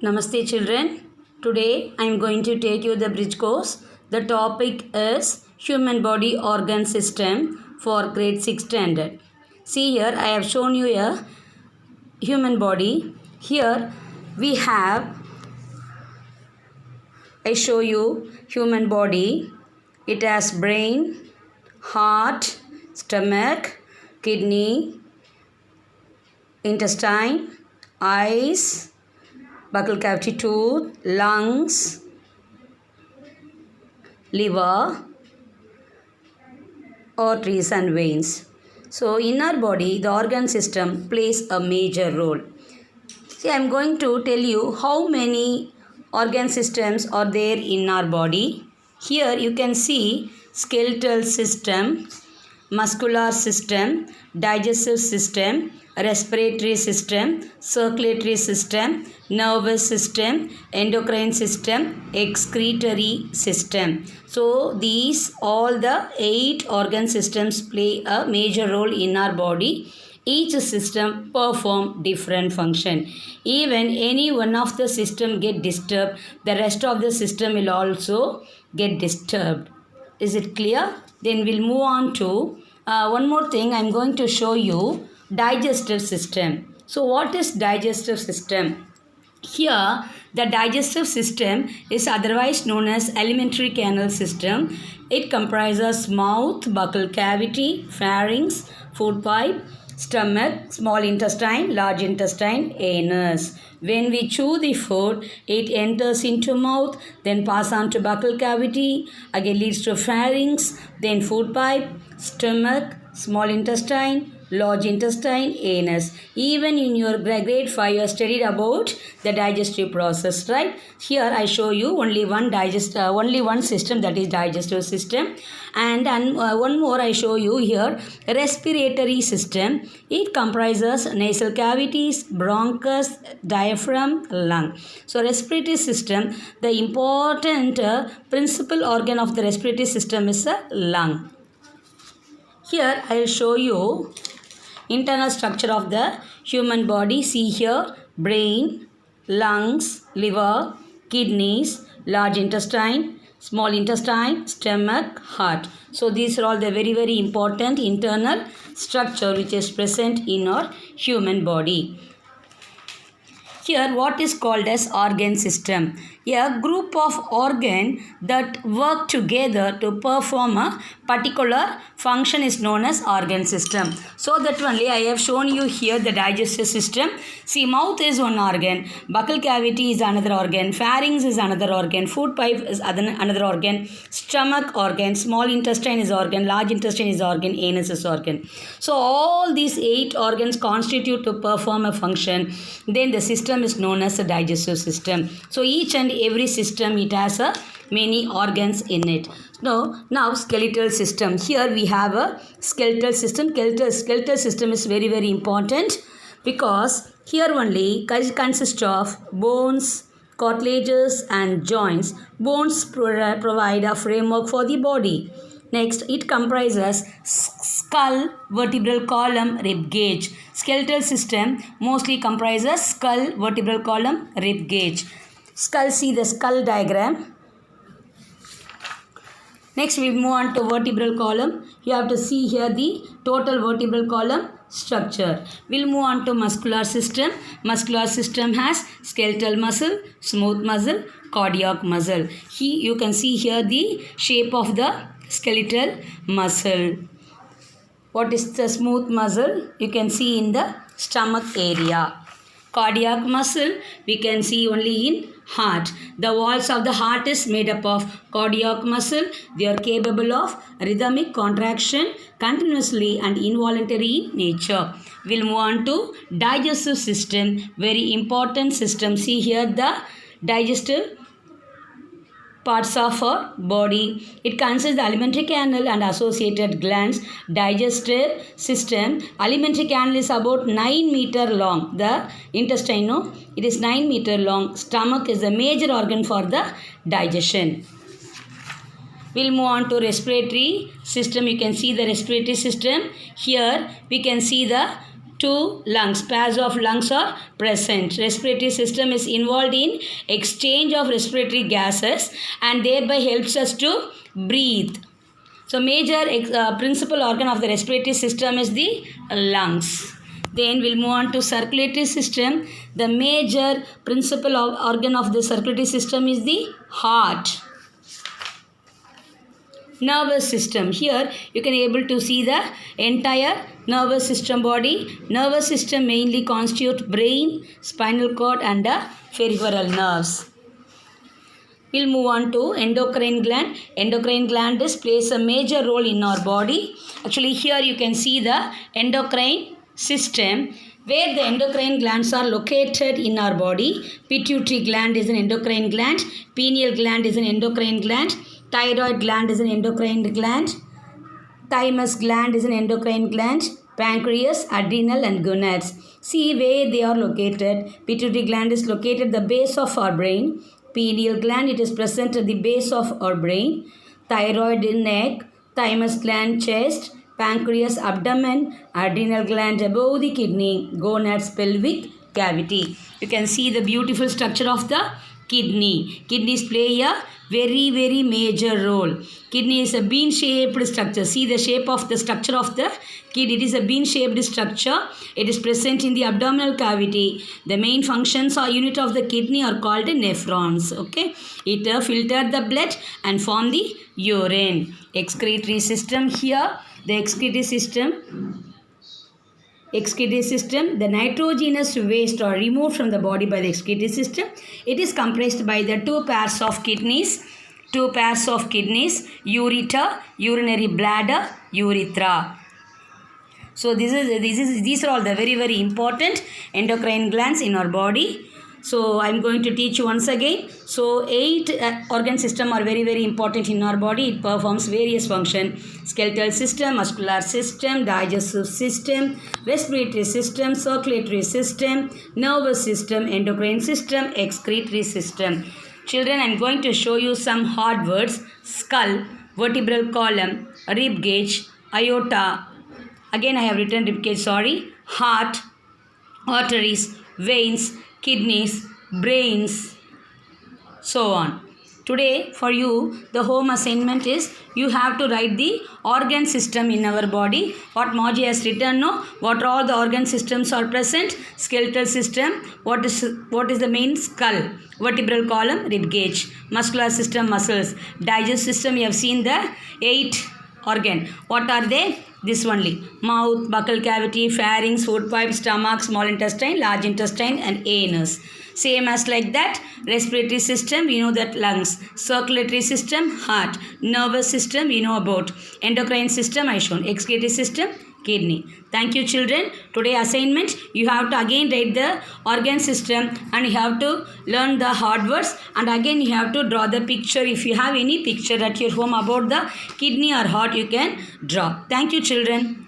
Namaste children. Today I am going to take you the bridge course. The topic is human body organ system for grade 6 standard. See here I have shown you a human body. Here we have I show you human body. It has brain, heart, stomach, kidney, intestine, eyes, buccal cavity tooth, lungs, liver, arteries and veins. So in our body the organ system plays a major role. See, I am going to tell you how many organ systems are there in our body. Here you can see skeletal system, muscular system, digestive system, respiratory system, circulatory system, nervous system, endocrine system, excretory system. So these all the 8 organ systems play a major role in our body. Each system perform different function. Even any one of the system get disturbed, the rest of the system will also get disturbed. Is it clear? Then we'll move on to one more thing. I'm going to show you digestive system. So what is digestive system? Here the digestive system is otherwise known as alimentary canal system. It comprises mouth, buccal cavity, pharynx, food pipe, stomach, small intestine, large intestine, anus. When we chew the food, it enters into mouth, then pass on to buccal cavity, again leads to pharynx, then food pipe, stomach, small intestine, large intestine, anus. Even in your grade 5 you have studied about the digestive process, right? Here I show you only one system, that is digestive system, and one more I show you here, respiratory system. It comprises nasal cavities, bronchus, diaphragm, lung. So respiratory system, the important principal organ of the respiratory system is a lung. Here I will show you internal structure of the human body. See here, brain, lungs, liver, kidneys, large intestine, small intestine, stomach, heart. So these are all the very important internal structure which is present in our human body. Here what is called as organ system? A group of organ that work together to perform a particular function is known as organ system. So that only I have shown you here the digestive system. See, mouth is one organ, buccal cavity is another organ, pharynx is another organ, food pipe is another organ, stomach organ, small intestine is organ, large intestine is organ, anus is organ. So all these 8 organs constitute to perform a function. Then the system is known as the digestive system. So each and every system, it has a many organs in it. Now skeletal system. Here we have a skeletal system. Skeletal system is very important because here only consists of bones, cartilages and joints. Bones provide a framework for the body. Next, it comprises skull, vertebral column, rib cage. Skeletal system mostly comprises skull, vertebral column, rib cage. Skull, see the skull diagram. Next, we move on to vertebral column. You have to see here the total vertebral column structure. We'll move on to muscular system. Muscular system has skeletal muscle, smooth muscle, cardiac muscle. You can see here the shape of the skeletal muscle. What is the smooth muscle? You can see in the stomach area. Cardiac muscle we can see only in heart. The walls of the heart is made up of cardiac muscle. They are capable of rhythmic contraction continuously and involuntary in nature. We'll move on to digestive system. Very important system. See here the digestive parts of our body. It consists the alimentary canal and associated glands. Digestive system, alimentary canal is about 9 meter long. The intestine, it is 9 meter long. Stomach is the major organ for the digestion. We'll move on to respiratory system. You can see the respiratory system. Here we can see the two lungs. Pairs of lungs are present. Respiratory system is involved in exchange of respiratory gases and thereby helps us to breathe. So major principal organ of the respiratory system is the lungs. Then we'll move on to circulatory system. The major principal organ of the circulatory system is the heart. Nervous system. Here you can able to see the entire nervous system body. Nervous system mainly constitute brain, spinal cord and the peripheral nerves. We'll move on to endocrine gland. Endocrine gland plays a major role in our body. Actually here you can see the endocrine system where the endocrine glands are located in our body. Pituitary gland is an endocrine gland. Pineal gland is an endocrine gland. Thyroid gland is an endocrine gland. Thymus gland is an endocrine gland. Pancreas, adrenal and gonads. See where they are located. Pituitary gland is located at the base of our brain. Pineal gland, it is present at the base of our brain. Thyroid in neck. Thymus gland, chest. Pancreas, abdomen. Adrenal gland above the kidney. Gonads, pelvic cavity. You can see the beautiful structure of the kidney. Kidneys play a very major role. Kidney is a bean shaped structure. See the shape of the structure of the kidney. It is a bean shaped structure. It is present in the abdominal cavity. The main functions or unit of the kidney are called nephrons. Okay, it filter the blood and form the urine. Excretory system. Here the excretory system, the nitrogenous waste are removed from the body by the excretory system. It is comprised by the two pairs of kidneys, ureter, urinary bladder, urethra. So these are all the very important endocrine glands in our body. So I am going to teach you once again. So 8 organ system are very important in our body. It performs various functions. Skeletal system, muscular system, digestive system, respiratory system, circulatory system, nervous system, endocrine system, excretory system. Children, I am going to show you some hard words. Skull, vertebral column, rib cage, aorta. Again I have written rib cage, sorry. Heart, arteries, veins, kidneys, brains, so on. Today for you the home assignment is you have to write the organ system in our body. What Margie has written, no? What are all the organ systems are present? Skeletal system, what is the main? Skull, vertebral column, rib cage, muscular system, muscles, digestive system, you have seen the 8 organ. What are they? This only. Mouth, buccal cavity, pharynx, food pipe, stomach, small intestine, large intestine and anus. Same as like that. Respiratory system, we know that lungs. Circulatory system, heart. Nervous system, we know about. Endocrine system, I shown. Excretory system, kidney. Thank you children. Today assignment, you have to again write the organ system and you have to learn the hard words and again you have to draw the picture. If you have any picture at your home about the kidney or heart, you can draw. Thank you children.